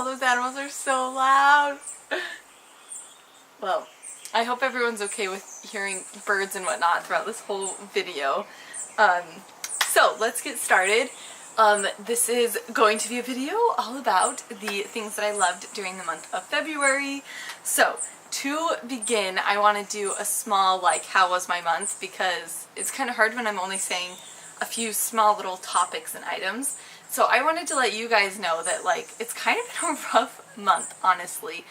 those animals are so loud. Well, I hope everyone's okay with hearing birds and whatnot throughout this whole video. So let's get started. This is going to be a video all about the things that I loved during the month of February. So to begin, I want to do a small how was my month, because it's kind of hard when I'm only saying a few small little topics and items. So I wanted to let you guys know that it's kind of been a rough month, honestly.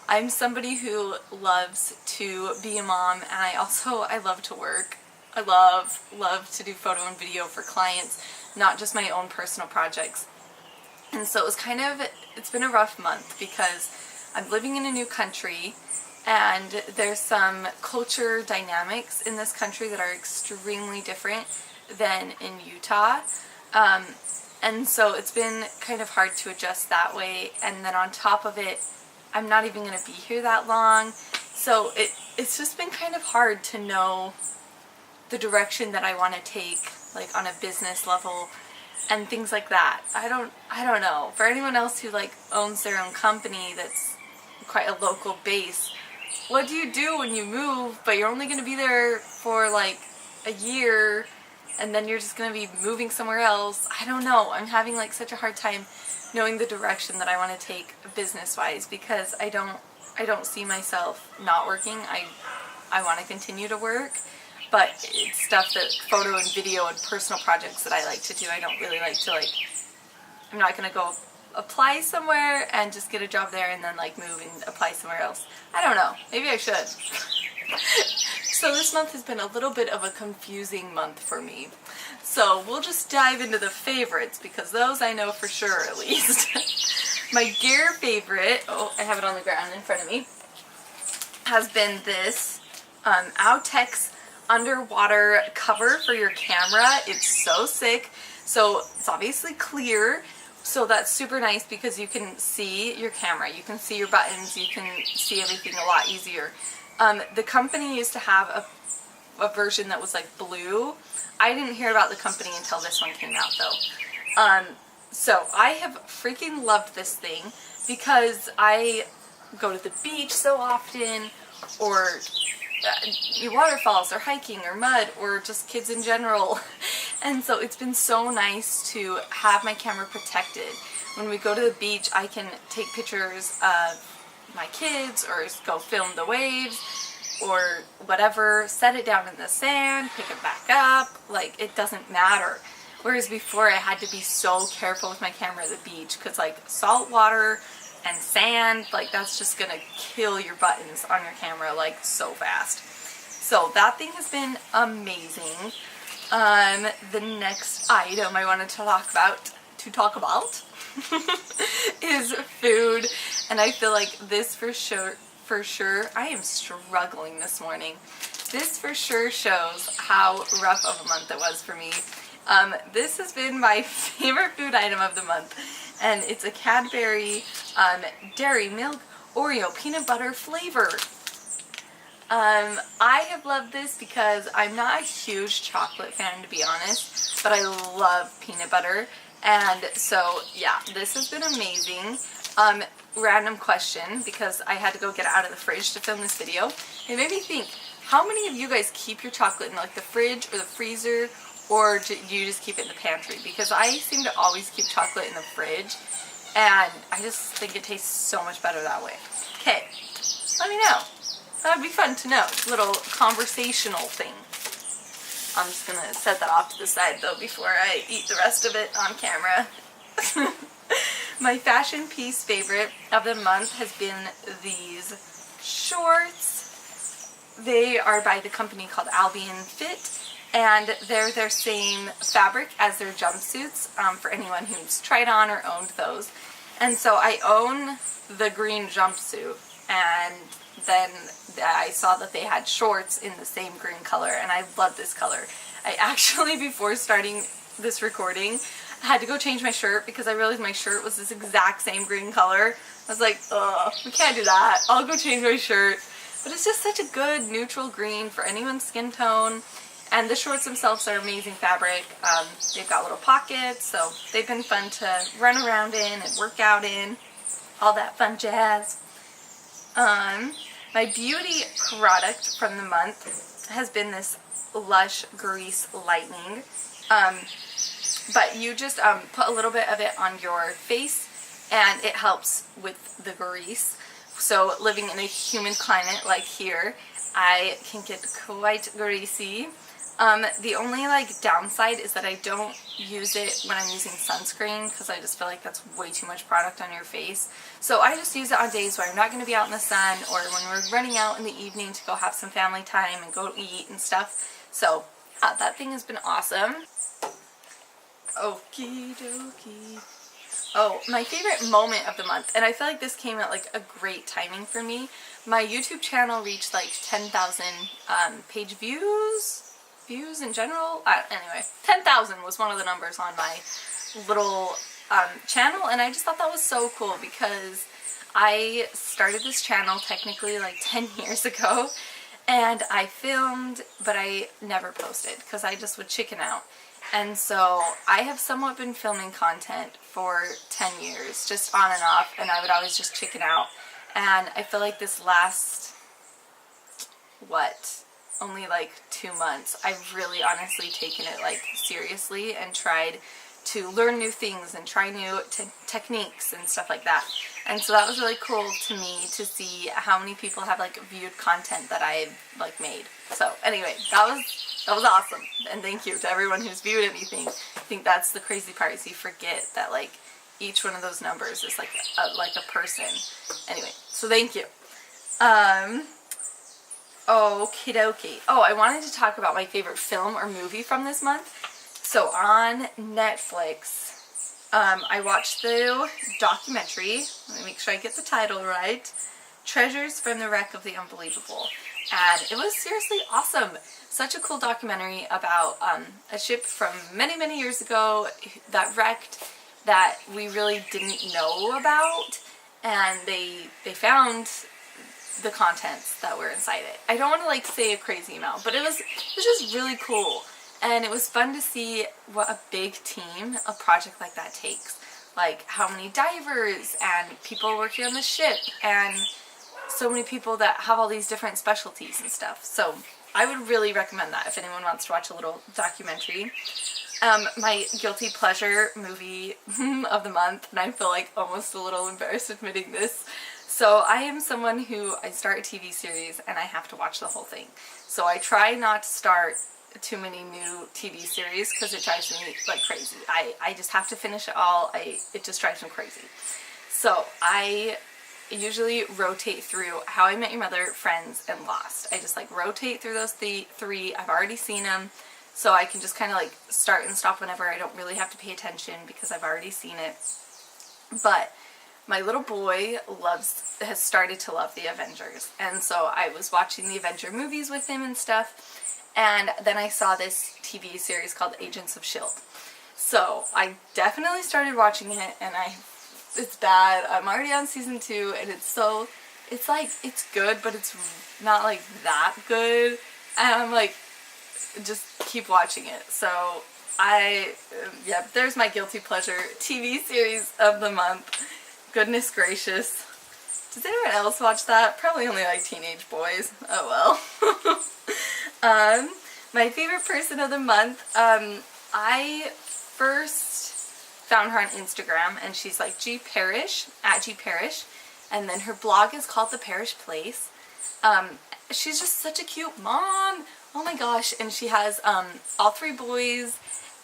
I'm somebody who loves to be a mom, and I love to work. I love to do photo and video for clients, not just my own personal projects. And so it's been a rough month because I'm living in a new country, and there's some culture dynamics in this country that are extremely different than in Utah. And so it's been kind of hard to adjust that way, and then on top of it, I'm not even going to be here that long, so it's just been kind of hard to know the direction that I want to take, on a business level and things like that. I don't know. For anyone else who owns their own company that's quite a local base, what do you do when you move, but you're only going to be there for a year, and then you're just going to be moving somewhere else? I don't know. I'm having such a hard time knowing the direction that I want to take business-wise, because I don't see myself not working. I want to continue to work, but it's stuff that photo and video and personal projects that I like to do. I don't really like to I'm not going to go apply somewhere and just get a job there and then move and apply somewhere else. I don't know. Maybe I should. So this month has been a little bit of a confusing month for me. So we'll just dive into the favorites, because those I know for sure, at least. My gear favorite, I have it on the ground in front of me, has been this Outex underwater cover for your camera. It's so sick. So it's obviously clear, so that's super nice because you can see your camera, you can see your buttons, you can see everything a lot easier. The company used to have a version that was blue. I didn't hear about the company until this one came out though. So I have freaking loved this thing because I go to the beach so often, or waterfalls, or hiking, or mud, or just kids in general. And so it's been so nice to have my camera protected. When we go to the beach, I can take pictures of my kids, or go film the waves, or whatever, set it down in the sand, pick it back up, it doesn't matter. Whereas before I had to be so careful with my camera at the beach, because salt water and sand, that's just gonna kill your buttons on your camera so fast. So that thing has been amazing. The next item I wanted to talk about is food, and I feel this for sure, I am struggling this morning. This for sure shows how rough of a month it was for me. This has been my favorite food item of the month, and it's a Cadbury Dairy Milk Oreo peanut butter flavor. I have loved this because I'm not a huge chocolate fan, to be honest, but I love peanut butter. And so, yeah, this has been amazing. Random question, because I had to go get it out of the fridge to film this video. It made me think, how many of you guys keep your chocolate in the fridge or the freezer, or do you just keep it in the pantry? Because I seem to always keep chocolate in the fridge, and I just think it tastes so much better that way. Okay, let me know. That would be fun to know. Little conversational thing. I'm just going to set that off to the side though before I eat the rest of it on camera. My fashion piece favorite of the month has been these shorts. They are by the company called Albion Fit, and they're their same fabric as their jumpsuits, for anyone who's tried on or owned those. And so I own the green jumpsuit, and then I saw that they had shorts in the same green color, and I love this color. I actually, before starting this recording, I had to go change my shirt because I realized my shirt was this exact same green color. I was like, ugh, we can't do that. I'll go change my shirt. But it's just such a good neutral green for anyone's skin tone. And the shorts themselves are amazing fabric. They've got little pockets, so they've been fun to run around in and work out in. all that fun jazz. My beauty product from the month has been this Lush Grease Lightening. But you just put a little bit of it on your face and it helps with the grease. So living in a humid climate like here, I can get quite greasy. The only like downside is that I don't use it when I'm using sunscreen because I just feel like that's way too much product on your face. So I just use it on days where I'm not going to be out in the sun or when we're running out in the evening to go have some family time and go eat and stuff. So yeah, that thing has been awesome. Okie dokie. Oh, my favorite moment of the month, and I feel like this came at like a great timing for me. My YouTube channel reached like 10,000 page views in general. Anyway, 10,000 was one of the numbers on my little channel, and I just thought that was so cool because I started this channel technically like 10 years ago, and I filmed, but I never posted because I just would chicken out. And so I have somewhat been filming content for 10 years, just on and off, and I would always just chicken out. And I feel like this last, only like 2 months, I've really honestly taken it like seriously and tried to learn new things and try new techniques and stuff like that. And so that was really cool to me to see how many people have like viewed content that I've like made. So anyway, that was awesome, and thank you to everyone who's viewed anything. I think that's the crazy part is you forget that like each one of those numbers is like a person. Anyway, so thank you. Okie dokie. Oh, I wanted to talk about my favorite film or movie from this month. So on Netflix, I watched the documentary, let me make sure I get the title right, Treasures from the Wreck of the Unbelievable. And it was seriously awesome. Such a cool documentary about a ship from many, many years ago that wrecked that we really didn't know about. And they found the contents that were inside it. I don't want to like say a crazy amount, but it was just really cool. And it was fun to see what a big team a project like that takes. Like how many divers and people working on the ship and so many people that have all these different specialties and stuff. So I would really recommend that if anyone wants to watch a little documentary. My guilty pleasure movie of the month, and I feel like almost a little embarrassed admitting this. So I am someone who, I start a TV series and I have to watch the whole thing. So I try not to start too many new TV series because it drives me like crazy. I just have to finish it all. It just drives me crazy. So I usually rotate through How I Met Your Mother, Friends, and Lost. I just like rotate through those three. I've already seen them, so I can just kind of like start and stop whenever. I don't really have to pay attention because I've already seen it. But my little boy has started to love the Avengers, and so I was watching the Avenger movies with him and stuff. And then I saw this TV series called Agents of S.H.I.E.L.D. So I definitely started watching it, and it's bad. I'm already on season 2, and it's good, but it's not like that good. And I'm like, just keep watching it. So yeah, there's my guilty pleasure TV series of the month. Goodness gracious. Does anyone else watch that? Probably only like teenage boys. Oh well. My favorite person of the month, I first found her on Instagram, and she's like Parrish, at Parrish, and then her blog is called The Parrish Place. She's just such a cute mom. Oh my gosh, and she has all 3 boys,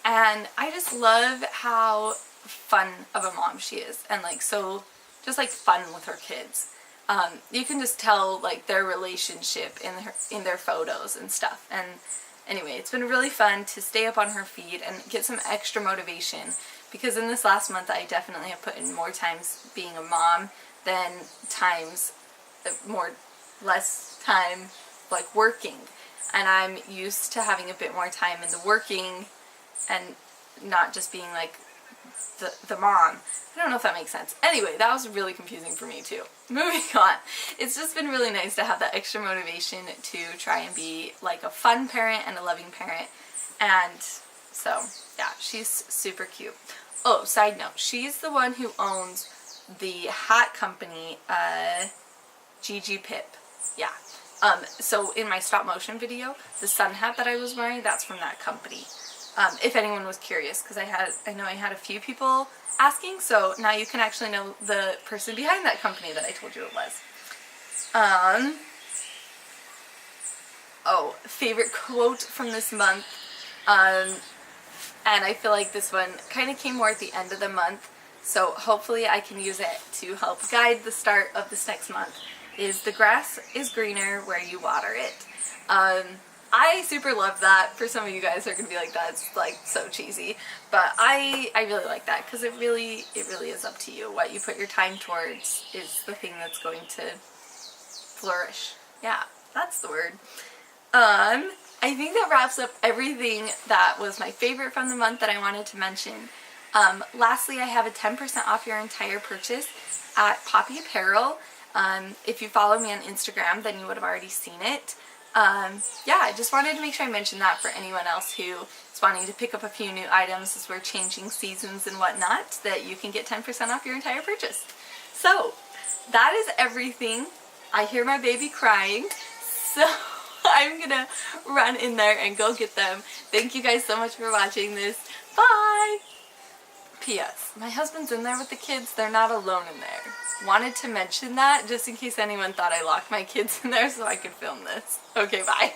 and I just love how fun of a mom she is, and like so just like fun with her kids. You can just tell like their relationship in their photos and stuff. And anyway, it's been really fun to stay up on her feed and get some extra motivation, because in this last month I definitely have put in more times being a mom than less time like working, and I'm used to having a bit more time in the working and not just being like the mom. I don't know if that makes sense. Anyway, that was really confusing for me too. Moving on. It's just been really nice to have that extra motivation to try and be like a fun parent and a loving parent. And so, yeah, she's super cute. Oh, side note, she's the one who owns the hat company, Gigi Pip. Yeah. So in my stop motion video, the sun hat that I was wearing, that's from that company. If anyone was curious, because I know I had a few people asking, so now you can actually know the person behind that company that I told you it was. Oh, favorite quote from this month, and I feel like this one kind of came more at the end of the month, so hopefully I can use it to help guide the start of this next month, is the grass is greener where you water it. I super love that. For some of you guys are going to be like, that's like so cheesy, but I really like that, because it really is up to you. What you put your time towards is the thing that's going to flourish. Yeah, that's the word. I think that wraps up everything that was my favorite from the month that I wanted to mention. Lastly, I have a 10% off your entire purchase at Poppy Apparel. If you follow me on Instagram, then you would have already seen it. Yeah, I just wanted to make sure I mentioned that for anyone else who is wanting to pick up a few new items as we're changing seasons and whatnot, that you can get 10% off your entire purchase. So, that is everything. I hear my baby crying, so I'm gonna run in there and go get them. Thank you guys so much for watching this. Bye! P.S. My husband's in there with the kids. They're not alone in there. Wanted to mention that just in case anyone thought I locked my kids in there so I could film this. Okay, bye.